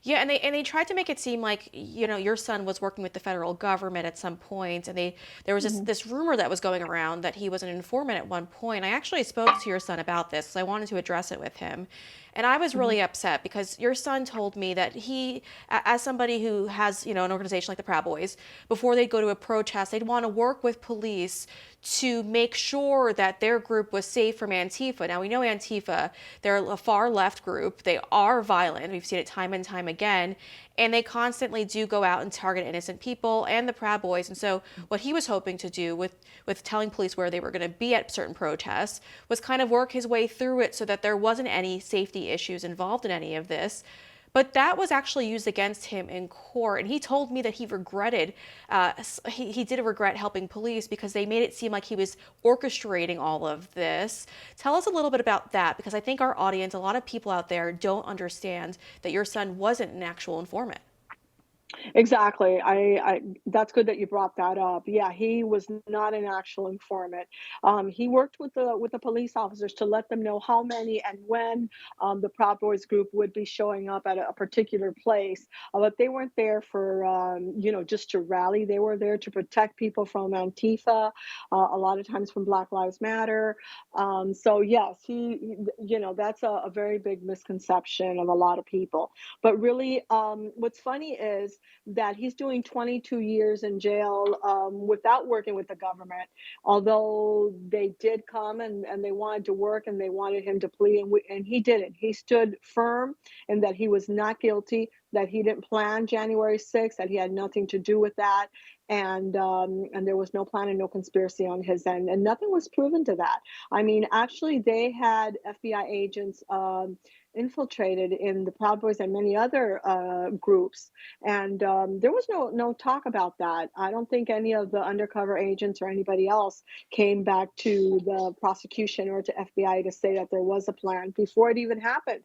Yeah, and they tried to make it seem like, your son was working with the federal government at some point, and there was Hmm. this rumor that was going around that he was an informant at one point. I actually spoke to your son about this, so I wanted to address it with him. And I was Hmm. really upset because your son told me that he, as somebody who has, an organization like the Proud Boys, before they go to a protest, they'd want to work with police to make sure that their group was safe from Antifa. Now, we know Antifa, they're a far left group. They are violent. We've seen it time and time again. And they constantly do go out and target innocent people and the Proud Boys. And so, what he was hoping to do with telling police where they were going to be at certain protests was kind of work his way through it so that there wasn't any safety issues involved in any of this. But that was actually used against him in court. And he told me that he regretted, he did regret helping police because they made it seem like he was orchestrating all of this. Tell us a little bit about that because I think our audience, a lot of people out there, don't understand that your son wasn't an actual informant. Exactly. I that's good that you brought that up. Yeah, he was not an actual informant. He worked with the police officers to let them know how many and when the Proud Boys group would be showing up at a particular place. But they weren't there for just to rally. They were there to protect people from Antifa, a lot of times from Black Lives Matter. So yes, that's a very big misconception of a lot of people. But really, what's funny is that he's doing 22 years in jail without working with the government, although they did come and they wanted to work and they wanted him to plead, and he didn't. He stood firm in that he was not guilty, that he didn't plan January 6th, that he had nothing to do with that. And there was no plan and no conspiracy on his end, and nothing was proven to that. I mean, actually, they had FBI agents infiltrated in the Proud Boys and many other groups, and there was no talk about that. I don't think any of the undercover agents or anybody else came back to the prosecution or to FBI to say that there was a plan before it even happened.